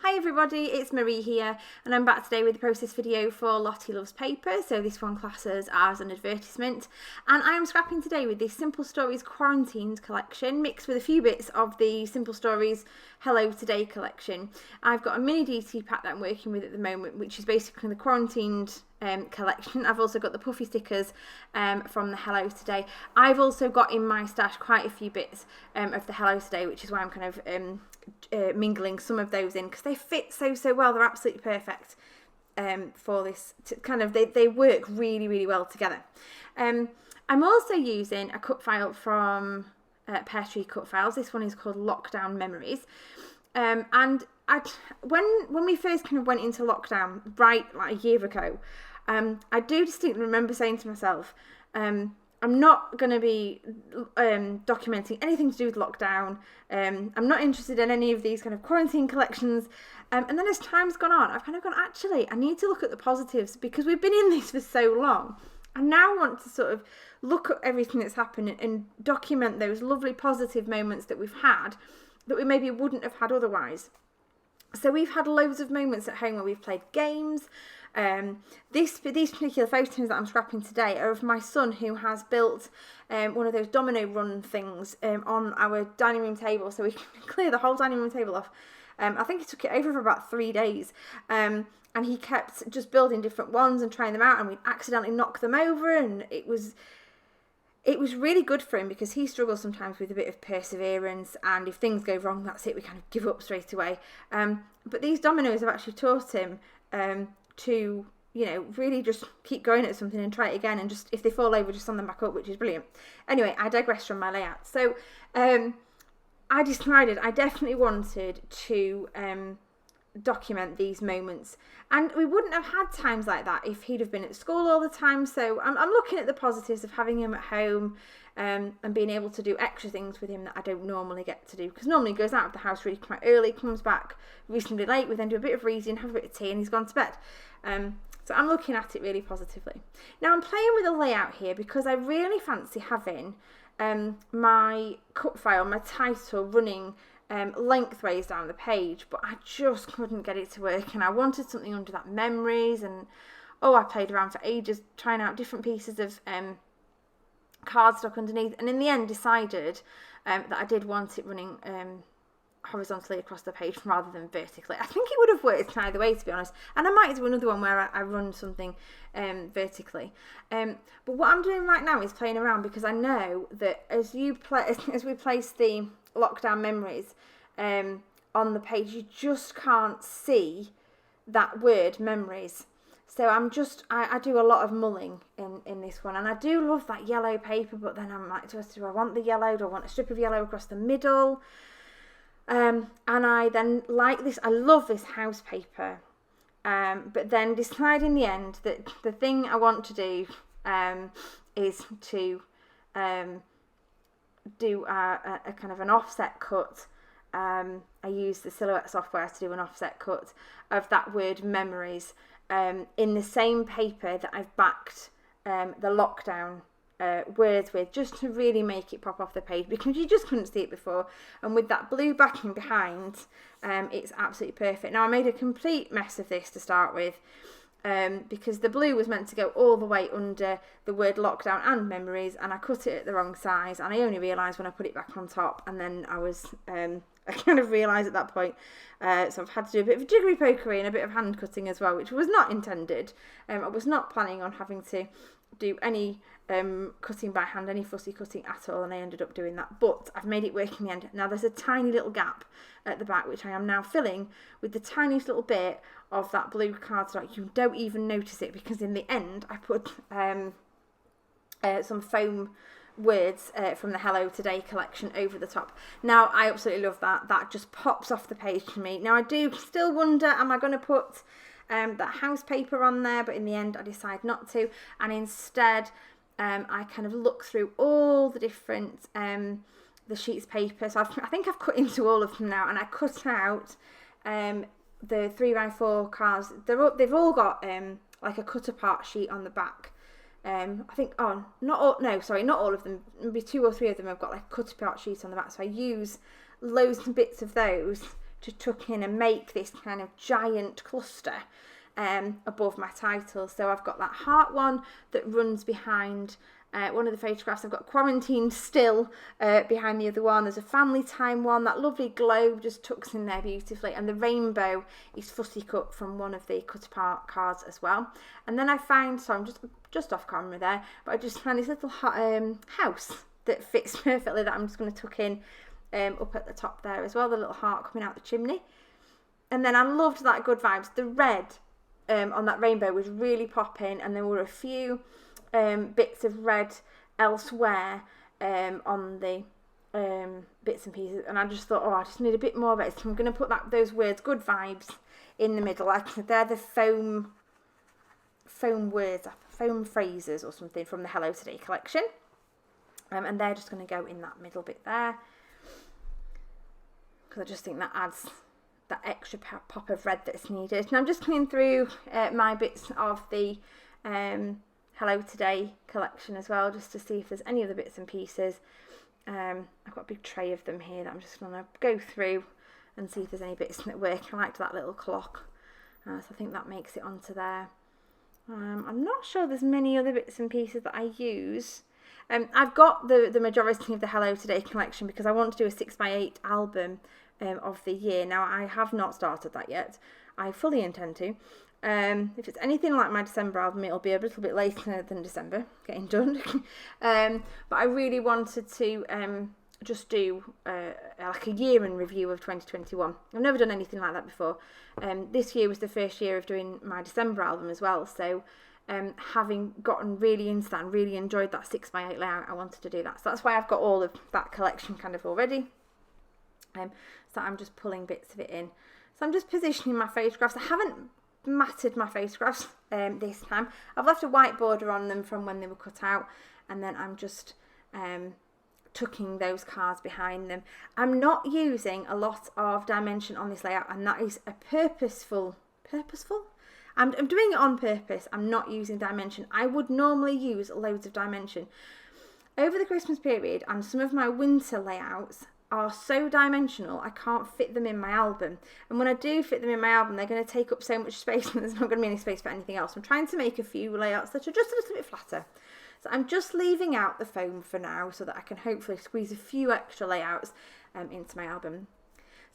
Hi everybody, it's Marie here and I'm back today with the process video for Lottie Loves Paper, so this one classes as an advertisement, and I am scrapping today with the Simple Stories Quarantined collection mixed with a few bits of the Simple Stories Hello Today collection. I've got a mini DT pack that I'm working with at the moment, which is basically the Quarantined collection. I've also got the puffy stickers from the Hello Today. I've also got in my stash quite a few bits of the Hello Today, which is why I'm kind of mingling some of those in because they fit so well. They're absolutely perfect for this they work really well together. I'm also using a cut file from Pear Tree Cut Files. This one is called Lockdown Memories, and when we first kind of went into lockdown like a year ago, I do distinctly remember saying to myself, I'm not going to be documenting anything to do with lockdown. I'm not interested in any of these kind of quarantine collections. And then as time's gone on, I've kind of gone, actually, I need to look at the positives because we've been in this for so long. I now want to sort of look at everything that's happened and document those lovely positive moments that we've had that we maybe wouldn't have had otherwise. So we've had loads of moments at home where we've played games. These particular photos that I'm scrapping today are of my son, who has built one of those domino run things on our dining room table so we can clear the whole dining room table off. I think he took it over for about 3 days, and he kept just building different ones and trying them out, and we'd accidentally knock them over, and it was really good for him because he struggles sometimes with a bit of perseverance, and if things go wrong, that's it, we kind of give up straight away. But these dominoes have actually taught him to, really just keep going at something and try it again, and just if they fall over, just stand them back up, which is brilliant. Anyway, I digress from my layout. So I decided I definitely wanted to document these moments, and we wouldn't have had times like that if he'd have been at school all the time. So I'm looking at the positives of having him at home and being able to do extra things with him that I don't normally get to do, because normally he goes out of the house really quite early, comes back reasonably late, we then do a bit of reading, have a bit of tea, and he's gone to bed. So I'm looking at it really positively. Now I'm playing with a layout here because I really fancy having my cut file, my title running lengthways down the page, but I just couldn't get it to work, and I wanted something under that memories, and I played around for ages trying out different pieces of cardstock underneath, and in the end decided that I did want it running horizontally across the page rather than vertically. I think it would have worked either way, to be honest, and I might do another one where I run something vertically. But what I'm doing right now is playing around, because I know that as we place the lockdown memories on the page, you just can't see that word memories. So I do a lot of mulling in this one, and I do love that yellow paper, but then I'm like, do I want the yellow? Do I want a strip of yellow across the middle? And I then like this, I love this house paper, but then decide in the end that the thing I want to do is to do a kind of an offset cut. I use the Silhouette software to do an offset cut of that word memories in the same paper that I've backed the lockdown words with, just to really make it pop off the page, because you just couldn't see it before, and with that blue backing behind, it's absolutely perfect. Now I made a complete mess of this to start with, because the blue was meant to go all the way under the word lockdown and memories, and I cut it at the wrong size, and I only realised when I put it back on top, and then I kind of realised at that point, so I've had to do a bit of jiggery pokery and a bit of hand cutting as well, which was not intended. I was not planning on having to do any cutting by hand, any fussy cutting at all, and I ended up doing that, but I've made it work in the end. Now there's a tiny little gap at the back, which I am now filling with the tiniest little bit of that blue cardstock. You don't even notice it, because in the end I put some foam words from the Hello Today collection over the top. Now I absolutely love that just pops off the page to me. Now I do still wonder, am I going to put that house paper on there, but in the end I decide not to, and instead I kind of look through all the different the sheets of paper. So I think I've cut into all of them now, and I cut out the 3x4 cards. They've all got like a cut apart sheet on the back. I think not all of them, maybe 2 or 3 of them have got like a cut apart sheet on the back, so I use loads and bits of those to tuck in and make this kind of giant cluster above my title. So I've got that heart one that runs behind one of the photographs. I've got quarantined still behind the other one. There's a family time one. That lovely globe just tucks in there beautifully, and the rainbow is fussy cut from one of the cut apart cards as well. And then I find, so I'm just off camera there, but I just found this little house that fits perfectly that I'm just going to tuck in up at the top there as well, the little heart coming out the chimney. And then I loved that Good Vibes. The red on that rainbow was really popping, and there were a few bits of red elsewhere on the bits and pieces, and I just thought, oh, I just need a bit more of it. So I'm going to put those words Good Vibes in the middle. Like they're the foam words, foam phrases or something from the Hello Today collection, and they're just going to go in that middle bit there, because I just think that adds that extra pop of red that's needed. And I'm just coming through my bits of the Hello Today collection as well, just to see if there's any other bits and pieces. I've got a big tray of them here that I'm just going to go through and see if there's any bits that work. I liked that little clock, so I think that makes it onto there. I'm not sure there's many other bits and pieces that I use. I've got the majority of the Hello Today collection because I want to do a 6x8 album of the year. Now, I have not started that yet. I fully intend to. If it's anything like my December album, it'll be a little bit later than December getting done. But I really wanted to just do like a year in review of 2021. I've never done anything like that before. This year was the first year of doing my December album as well. So having gotten really into that and really enjoyed that 6x8 layout, I wanted to do that. So that's why I've got all of that collection kind of already. So I'm just pulling bits of it in. So I'm just positioning my photographs. I haven't matted my photographs this time. I've left a white border on them from when they were cut out, and then I'm just tucking those cards behind them. I'm not using a lot of dimension on this layout, and that is a purposeful? I'm doing it on purpose. I'm not using dimension. I would normally use loads of dimension. Over the Christmas period, and some of my winter layouts are so dimensional, I can't fit them in my album. And when I do fit them in my album, they're going to take up so much space and there's not going to be any space for anything else. I'm trying to make a few layouts that are just a little bit flatter. So I'm just leaving out the foam for now so that I can hopefully squeeze a few extra layouts into my album.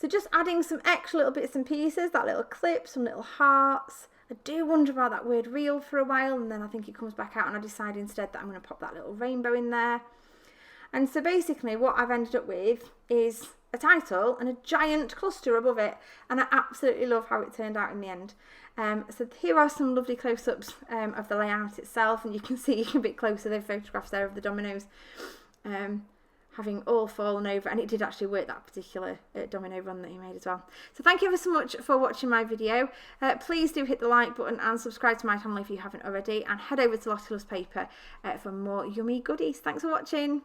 So just adding some extra little bits and pieces, that little clip, some little hearts. I do wonder about that word real for a while, and then I think it comes back out and I decide instead that I'm going to pop that little rainbow in there. And so basically what I've ended up with is a title and a giant cluster above it, and I absolutely love how it turned out in the end. So here are some lovely close-ups of the layout itself, and you can see a bit closer the photographs there of the dominoes having all fallen over, and it did actually work, that particular domino run that he made as well. So thank you ever so much for watching my video. Please do hit the like button and subscribe to my channel if you haven't already, and head over to Lottie Loves Paper for more yummy goodies. Thanks for watching.